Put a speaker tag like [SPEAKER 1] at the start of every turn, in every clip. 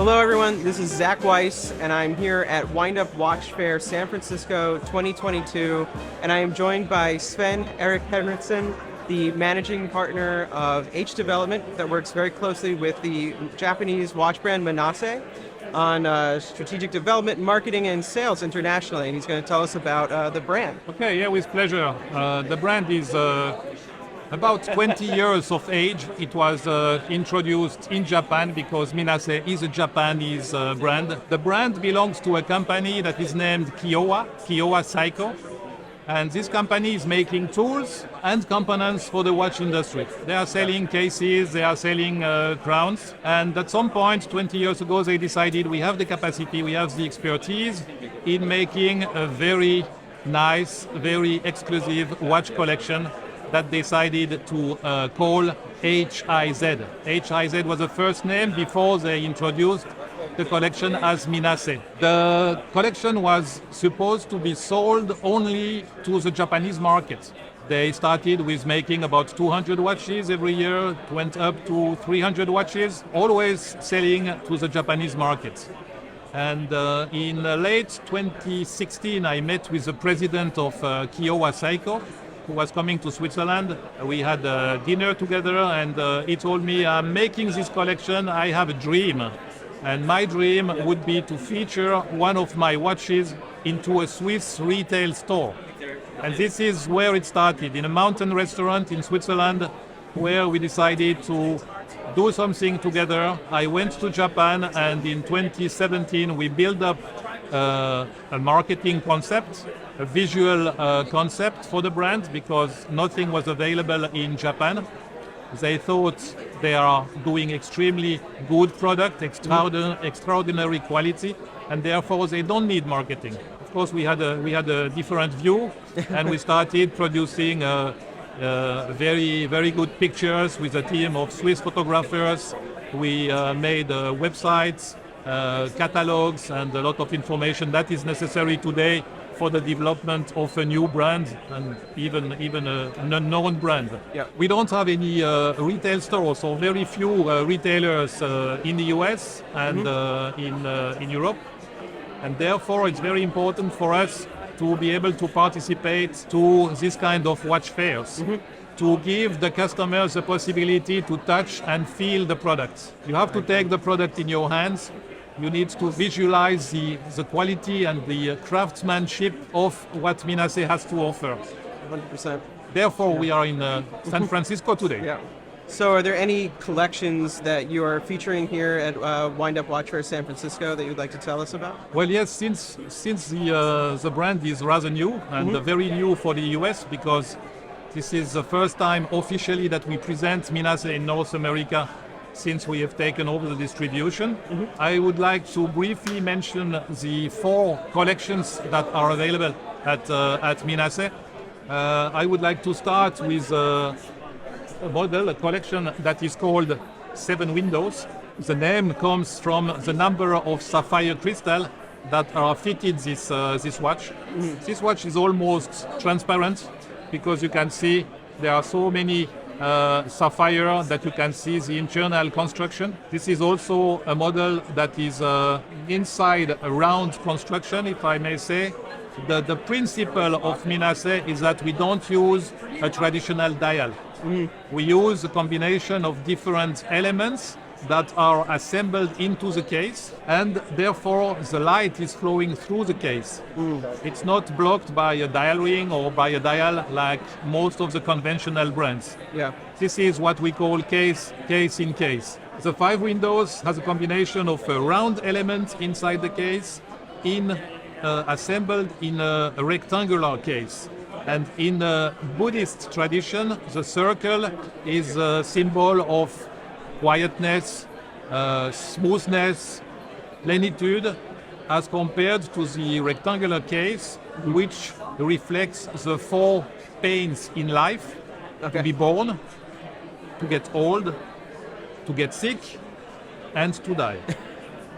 [SPEAKER 1] Hello everyone, this is Zach Weiss and I'm here at Windup Watch Fair San Francisco 2022 and I am joined by Sven Henriksen, the managing partner of H Development that works very closely with the Japanese watch brand Minase on strategic development, marketing and sales internationally, and he's going to tell us about the brand.
[SPEAKER 2] Okay, yeah, with pleasure. The brand is about 20 years of age. It was introduced in Japan because Minase is a Japanese brand. The brand belongs to a company that is named Kiowa Seiko. And this company is making tools and components for the watch industry. They are selling cases, they are selling crowns. And at some point, 20 years ago, they decided we have the capacity, we have the expertise in making a very nice, very exclusive watch collection that decided to call HIZ. HIZ was the first name before they introduced the collection as Minase. The collection was supposed to be sold only to the Japanese market. They started with making about 200 watches every year, went up to 300 watches, always selling to the Japanese market. And in late 2016, I met with the president of Kiowa Seiko, who was coming to Switzerland. We had a dinner together and he told me, I'm making this collection, I have a dream. And my dream would be to feature one of my watches into a Swiss retail store. And this is where it started, in a mountain restaurant in Switzerland, where we decided to do something together. I went to Japan and in 2017 we built up a marketing concept, a visual concept for the brand because nothing was available in Japan. They thought they are doing extremely good product, extraordinary quality, and therefore they don't need marketing. Of course, we had a different view, and we started producing very, very good pictures with a team of Swiss photographers. We made websites, catalogs, and a lot of information that is necessary today for the development of a new brand and even an unknown brand.
[SPEAKER 1] Yeah.
[SPEAKER 2] We don't have any retail stores or very few retailers in the US and in Europe. And therefore it's very important for us to be able to participate to this kind of watch fairs. To give the customers the possibility to touch and feel the product. You have to take the product in your hands. You need to visualize the quality and the craftsmanship of what Minase has to offer.
[SPEAKER 1] 100%.
[SPEAKER 2] Therefore, we are in San Francisco today.
[SPEAKER 1] Yeah. So are there any collections that you are featuring here at Windup Watch Fair San Francisco that you'd like to tell us about?
[SPEAKER 2] Well, yes, since the brand is rather new and very new for the US because this is the first time officially that we present Minase in North America since we have taken over the distribution. I would like to briefly mention the 4 collections that are available at Minase. I would like to start with a collection that is called 7 Windows. The name comes from the number of sapphire crystal that are fitted this watch. This watch is almost transparent because you can see there are so many sapphire that you can see the internal construction. This is also a model that is inside a round construction, if I may say. The principle of Minase is that we don't use a traditional dial. We use a combination of different elements that are assembled into the case, and therefore the light is flowing through the case. It's not blocked by a dial ring or by a dial like most of the conventional brands.
[SPEAKER 1] Yeah.
[SPEAKER 2] This is what we call case in case. The 5 Windows has a combination of a round element inside the case assembled in a rectangular case. And in the Buddhist tradition, the circle is a symbol of quietness, smoothness, plenitude, as compared to the rectangular case, which reflects the 4 pains in life: to be born, to get old, to get sick, and to die.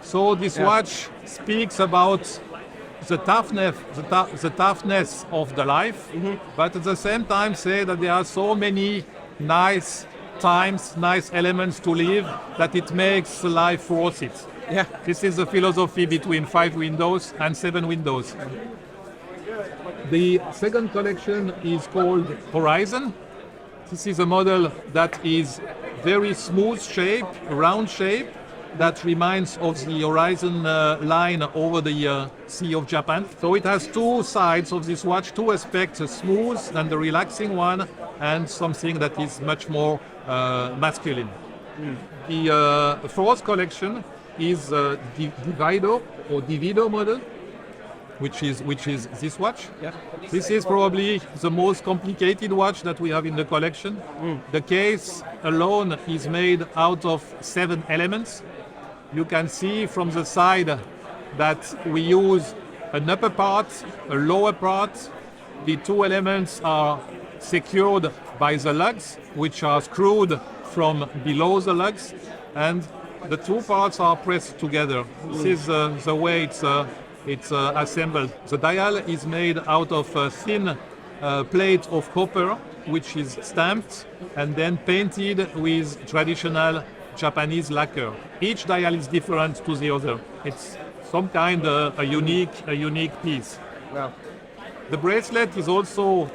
[SPEAKER 2] So this watch speaks about the toughness of the life, but at the same time say that there are so many nice times, nice elements to live, that it makes life worth it.
[SPEAKER 1] Yeah.
[SPEAKER 2] This is the philosophy between 5 windows and 7 windows. The second collection is called Horizon. This is a model that is very smooth shape, round shape, that reminds of the horizon line over the Sea of Japan. So it has two sides of this watch, two aspects, a smooth and the relaxing one, and something that is much more masculine. The fourth collection is Divido or Divido model, which is this watch.
[SPEAKER 1] Yeah.
[SPEAKER 2] This is probably the most complicated watch that we have in the collection. The case alone is made out of 7 elements. You can see from the side that we use an upper part, a lower part. The 2 elements are secured by the lugs, which are screwed from below the lugs, and the 2 parts are pressed together. This is the way it's assembled. The dial is made out of a thin plate of copper, which is stamped and then painted with traditional Japanese lacquer. Each dial is different to the other. It's some kind of a unique piece.
[SPEAKER 1] Wow.
[SPEAKER 2] The bracelet is also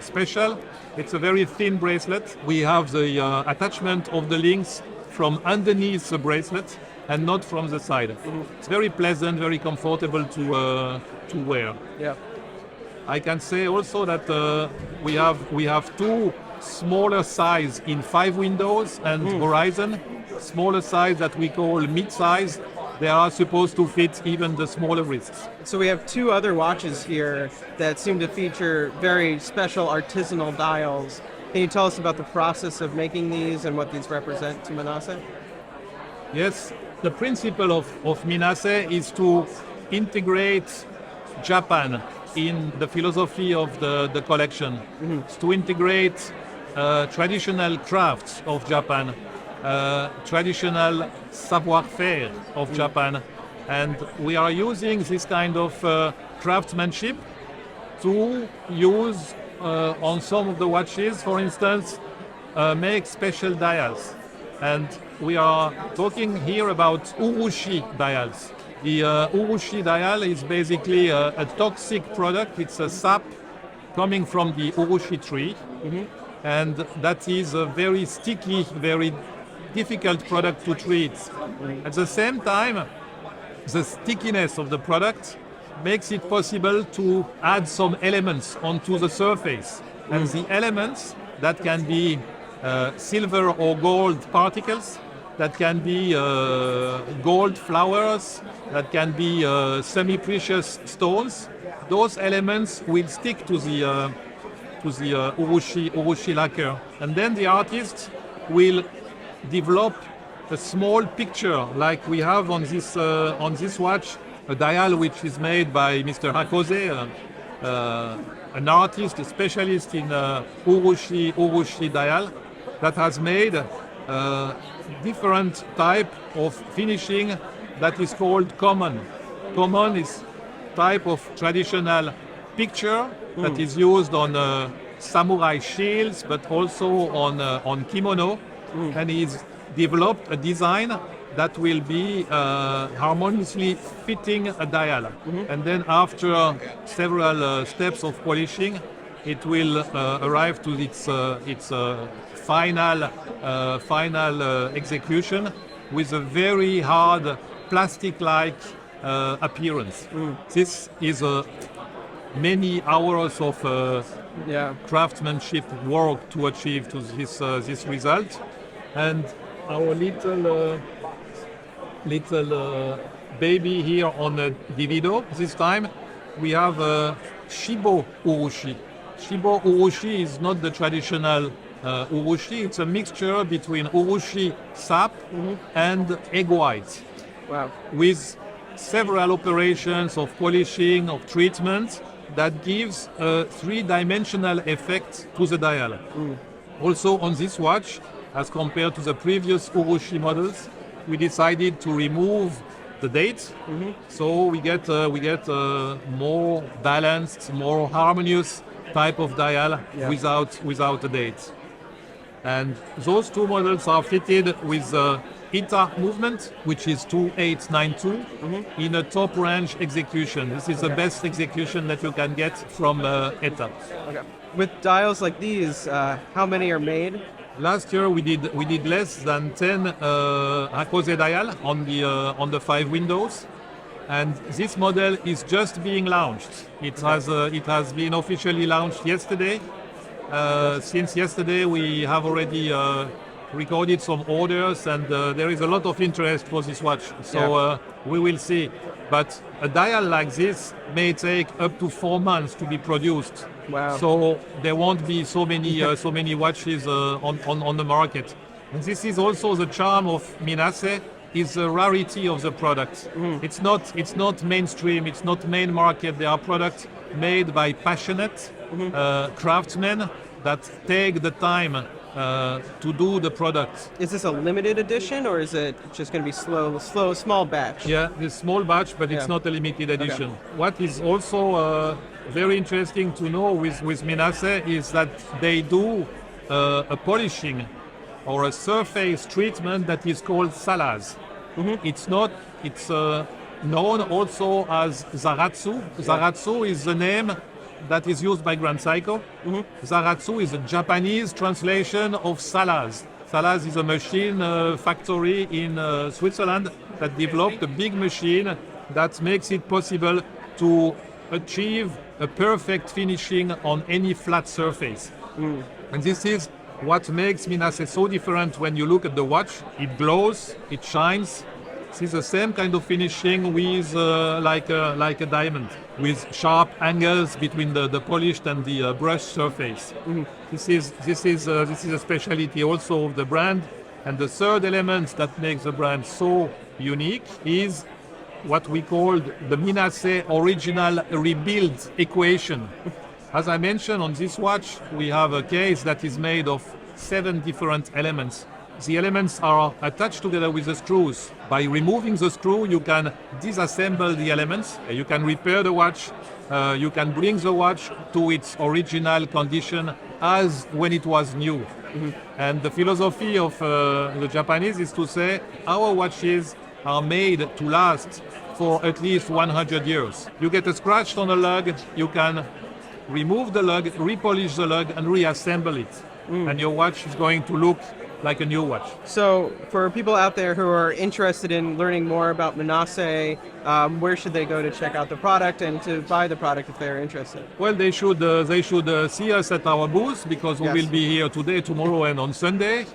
[SPEAKER 2] special. It's a very thin bracelet. We have the attachment of the links from underneath the bracelet and not from the side. It's very pleasant, very comfortable to wear.
[SPEAKER 1] Yeah.
[SPEAKER 2] I can say also that we have 2 smaller size in 5 windows and Horizon, smaller size that we call mid-size. They are supposed to fit even the smaller wrists.
[SPEAKER 1] So we have 2 other watches here that seem to feature very special artisanal dials. Can you tell us about the process of making these and what these represent to Minase?
[SPEAKER 2] Yes, the principle of Minase is to integrate Japan in the philosophy of the collection. It's to integrate traditional crafts of Japan, traditional savoir-faire of Japan, and we are using this kind of craftsmanship to use on some of the watches, for instance, make special dials. And we are talking here about Urushi dials. The Urushi dial is basically a toxic product. It's a sap coming from the Urushi tree, and that is a very sticky, very difficult product to treat. At the same time, the stickiness of the product makes it possible to add some elements onto the surface. And the elements that can be silver or gold particles, that can be gold flowers, that can be semi-precious stones. Those elements will stick to the Urushi lacquer, and then the artist will develop a small picture like we have on this watch, a dial which is made by Mr. Hakose, an artist, a specialist in Urushi dial, that has made different type of finishing that is called common. Common is type of traditional picture that is used on samurai shields, but also on kimono, and he's developed a design that will be harmoniously fitting a dial. And then after several steps of polishing, it will arrive to its final execution with a very hard plastic-like appearance. This is many hours of craftsmanship work to achieve to this result, and our little baby here on the Divido. This time we have Shibo-Urushi. Shibo-Urushi is not the traditional Urushi. It's a mixture between Urushi sap and egg white.
[SPEAKER 1] Wow.
[SPEAKER 2] With several operations of polishing, of treatment, that gives a 3-dimensional effect to the dial. Also on this watch, as compared to the previous Urushi models, we decided to remove the date, so we get more balanced, more harmonious type of dial without a date. And those two models are fitted with the ETA movement, which is 2892, in a top range execution. This is the best execution that you can get from ETA.
[SPEAKER 1] Okay. With dials like these, how many are made?
[SPEAKER 2] Last year we did less than 10 Hakose dial on the 5 windows, and this model is just being launched. It has been officially launched yesterday. Since yesterday we have already recorded some orders, and there is a lot of interest for this watch. So we will see. But a dial like this may take up to 4 months to be produced.
[SPEAKER 1] Wow.
[SPEAKER 2] So there won't be so many watches on the market. And this is also the charm of Minase, is the rarity of the product. It's not mainstream, it's not main market. There are products made by passionate craftsmen that take the time to do the product.
[SPEAKER 1] Is this a limited edition, or is it just going to be slow, small batch?
[SPEAKER 2] Yeah, it's small batch, but it's not a limited edition. Okay. What is also very interesting to know with Minase is that they do a polishing or a surface treatment that is called salaz. It's known also as Zaratsu. Zaratsu is the name that is used by Grand Seiko. Zaratsu is a Japanese translation of salaz. Salaz is a machine factory in Switzerland that developed a big machine that makes it possible to achieve a perfect finishing on any flat surface. And this is what makes Minase so different. When you look at the watch, it glows, it shines. This is the same kind of finishing with like a diamond, with sharp angles between the polished and the brushed surface. This is a specialty also of the brand. And the third element that makes the brand so unique is what we called the Minase original rebuild equation. As I mentioned, on this watch we have a case that is made of 7 different elements. The elements are attached together with the screws. By removing the screw, you can disassemble the elements, you can repair the watch, you can bring the watch to its original condition as when it was new. And the philosophy of the Japanese is to say our watches are made to last for at least 100 years. You get a scratch on a lug, you can remove the lug, repolish the lug, and reassemble it. And your watch is going to look like a new watch.
[SPEAKER 1] So for people out there who are interested in learning more about Minase, where should they go to check out the product and to buy the product if they're interested?
[SPEAKER 2] Well, they should see us at our booth, because we will be here today, tomorrow, and on Sunday.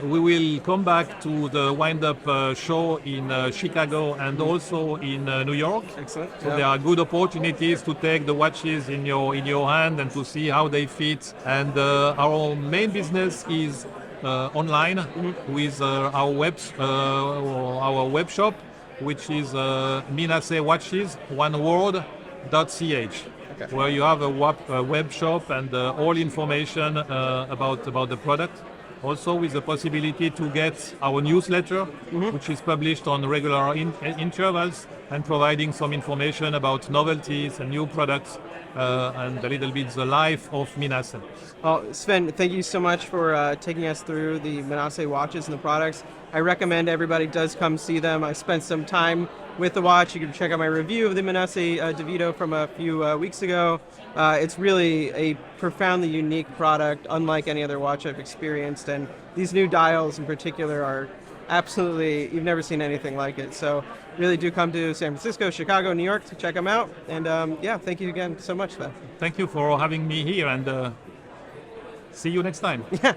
[SPEAKER 2] We will come back to the Windup show in Chicago and also in New York.
[SPEAKER 1] Excellent.
[SPEAKER 2] So there are good opportunities to take the watches in your hand and to see how they fit. And our main business is online with our web shop, which is Minase Watches, one word.ch, where you have a web shop and all information about the product. Also with the possibility to get our newsletter, which is published on regular intervals and providing some information about novelties and new products and a little bit the life of Minase.
[SPEAKER 1] Sven, thank you so much for taking us through the Minase watches and the products. I recommend everybody does come see them. I spent some time with the watch. You can check out my review of the Minase DeVito from a few weeks ago. It's really a profoundly unique product, unlike any other watch I've experienced. And these new dials in particular are absolutely, you've never seen anything like it. So really do come to San Francisco, Chicago, New York to check them out. And thank you again so much, Sven.
[SPEAKER 2] Thank you for having me here, and see you next time.
[SPEAKER 1] Yeah.